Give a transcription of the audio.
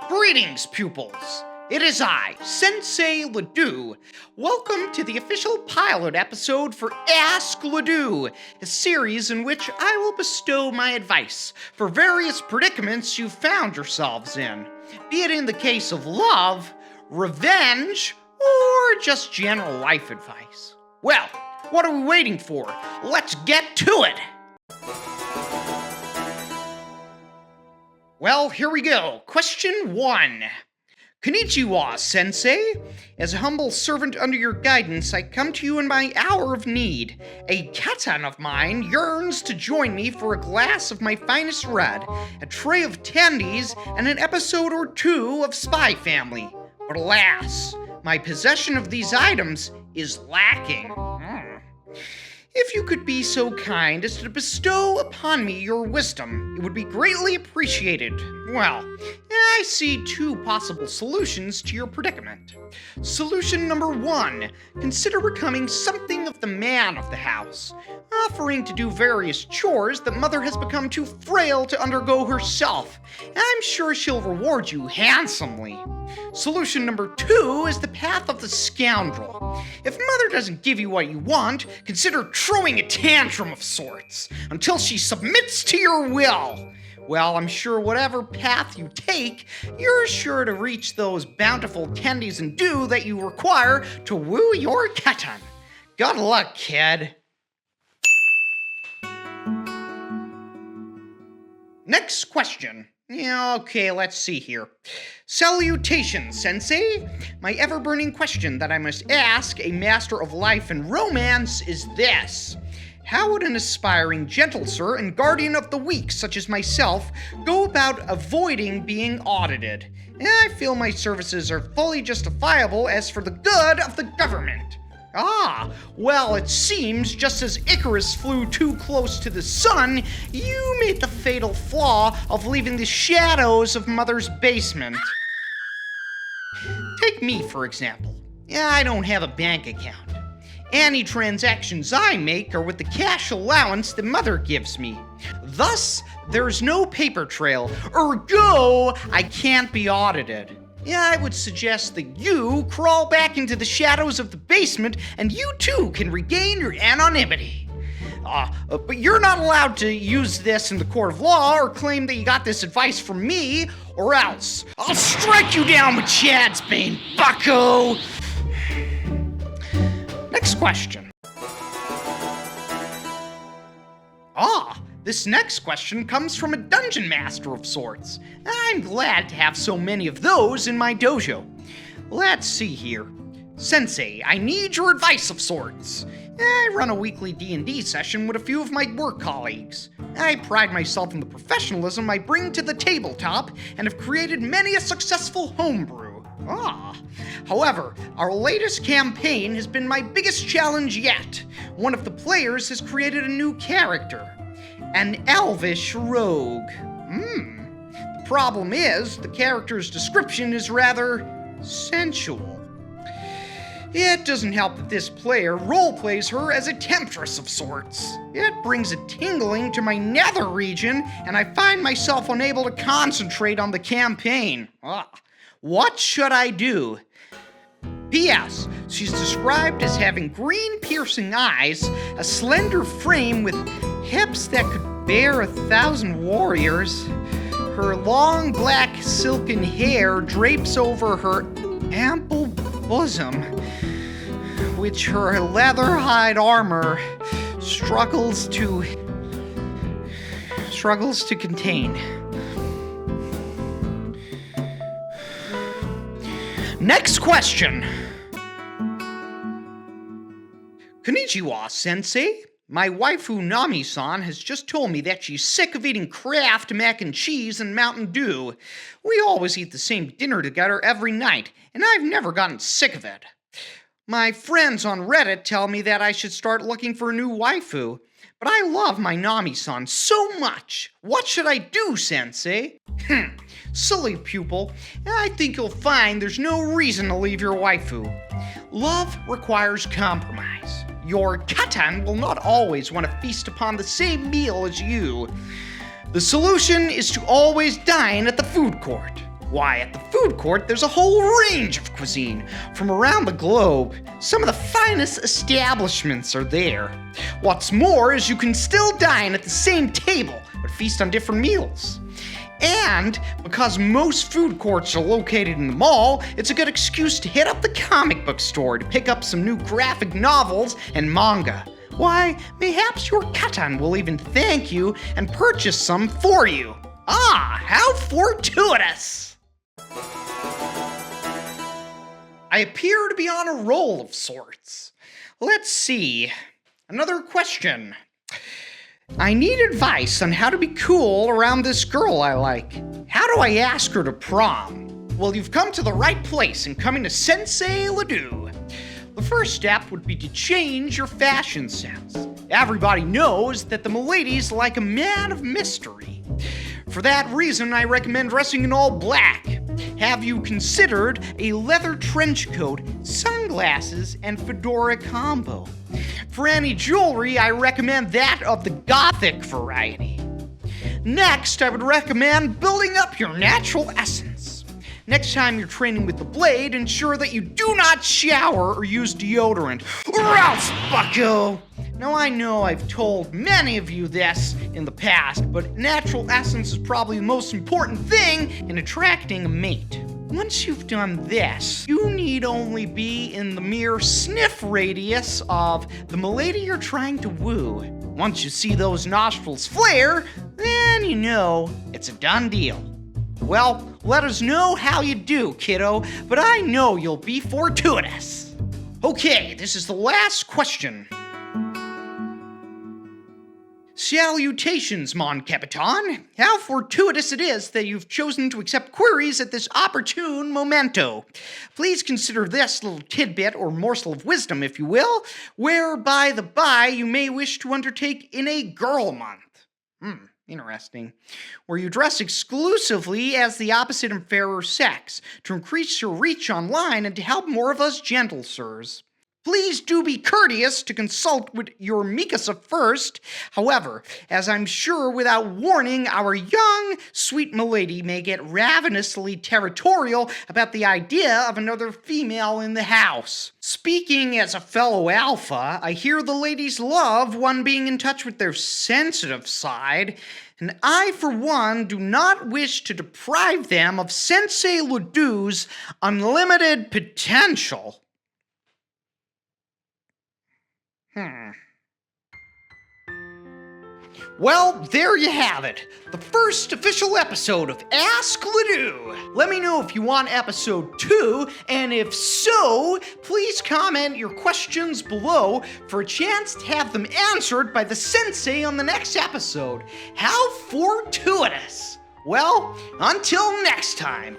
Greetings, pupils. It is I, Sensei Ledoux. Welcome to the official pilot episode for Ask Ledoux, a series in which I will bestow my advice for various predicaments you've found yourselves in, be it in the case of love, revenge, or just general life advice. Well, what are we waiting for? Let's get to it! Well, here we go. Question 1. Konnichiwa, Sensei. As a humble servant under your guidance, I come to you in my hour of need. A katan of mine yearns to join me for a glass of my finest red, a tray of tendies, and an episode or two of Spy Family. But alas, my possession of these items is lacking. If you could be so kind as to bestow upon me your wisdom, it would be greatly appreciated. Well, I see two possible solutions to your predicament. Solution number 1, consider becoming something of the man of the house, offering to do various chores that Mother has become too frail to undergo herself. I'm sure she'll reward you handsomely. Solution number 2 is the path of the scoundrel. If Mother doesn't give you what you want, consider throwing a tantrum of sorts, until she submits to your will. Well, I'm sure whatever path you take, you're sure to reach those bountiful tendies and dew that you require to woo your katan. Good luck, kid. Next question. Okay, let's see here. Salutations, Sensei. My ever-burning question that I must ask a master of life and romance is this. How would an aspiring gentle sir and guardian of the weak such as myself go about avoiding being audited? I feel my services are fully justifiable as for the good of the government. Well, it seems just as Icarus flew too close to the sun, you made the fatal flaw of leaving the shadows of Mother's basement. Take me, for example. I don't have a bank account. Any transactions I make are with the cash allowance that Mother gives me. Thus, there's no paper trail, ergo, I can't be audited. I would suggest that you crawl back into the shadows of the basement and you too can regain your anonymity. But you're not allowed to use this in the court of law or claim that you got this advice from me, or else I'll strike you down with Chad's Bane, bucko! Next question. This next question comes from a dungeon master of sorts. I'm glad to have so many of those in my dojo. Let's see here. Sensei, I need your advice of sorts. I run a weekly D&D session with a few of my work colleagues. I pride myself in the professionalism I bring to the tabletop and have created many a successful homebrew. However, our latest campaign has been my biggest challenge yet. One of the players has created a new character. An elvish rogue. The problem is, the character's description is rather sensual. It doesn't help that this player roleplays her as a temptress of sorts. It brings a tingling to my nether region, and I find myself unable to concentrate on the campaign. What should I do? P.S. She's described as having green piercing eyes, a slender frame with hips that could bear 1,000 warriors. Her long black silken hair drapes over her ample bosom, which her leather hide armor struggles to contain. Next question. Konnichiwa, Sensei. My waifu Nami-san has just told me that she's sick of eating Kraft mac and cheese and Mountain Dew. We always eat the same dinner together every night, and I've never gotten sick of it. My friends on Reddit tell me that I should start looking for a new waifu, but I love my Nami-san so much. What should I do, Sensei? Silly pupil, I think you'll find there's no reason to leave your waifu. Love requires compromise. Your katan will not always want to feast upon the same meal as you. The solution is to always dine at the food court. Why, at the food court, there's a whole range of cuisine from around the globe. Some of the finest establishments are there. What's more is you can still dine at the same table, but feast on different meals. And because most food courts are located in the mall, it's a good excuse to hit up the comic book store to pick up some new graphic novels and manga. Why, mayhaps your katan will even thank you and purchase some for you. Ah, how fortuitous! I appear to be on a roll of sorts. Let's see. Another question. I need advice on how to be cool around this girl I like. How do I ask her to prom? Well, you've come to the right place in coming to Sensei Ledoux. The first step would be to change your fashion sense. Everybody knows that the miladies like a man of mystery. For that reason, I recommend dressing in all black. Have you considered a leather trench coat, sunglasses, and fedora combo? For any jewelry, I recommend that of the gothic variety. Next, I would recommend building up your natural essence. Next time you're training with the blade, ensure that you do not shower or use deodorant, or else, bucko! Now I know I've told many of you this in the past, but natural essence is probably the most important thing in attracting a mate. Once you've done this, you need only be in the mere sniff radius of the milady you're trying to woo. Once you see those nostrils flare, then you know it's a done deal. Well, let us know how you do, kiddo, but I know you'll be fortuitous. Okay, this is the last question. Salutations, mon capitan. How fortuitous it is that you've chosen to accept queries at this opportune momento. Please consider this little tidbit or morsel of wisdom, if you will, where by the by you may wish to undertake in a girl month. Interesting. Where you dress exclusively as the opposite and fairer sex to increase your reach online and to help more of us gentle sirs. Please do be courteous to consult with your Mikasa first. However, as I'm sure without warning, our young, sweet milady may get ravenously territorial about the idea of another female in the house. Speaking as a fellow alpha, I hear the ladies love one being in touch with their sensitive side, and I, for one, do not wish to deprive them of Sensei Ledoux's unlimited potential. Well, there you have it. The first official episode of Ask Ledoux. Let me know if you want episode 2, and if so, please comment your questions below for a chance to have them answered by the sensei on the next episode. How fortuitous! Well, until next time.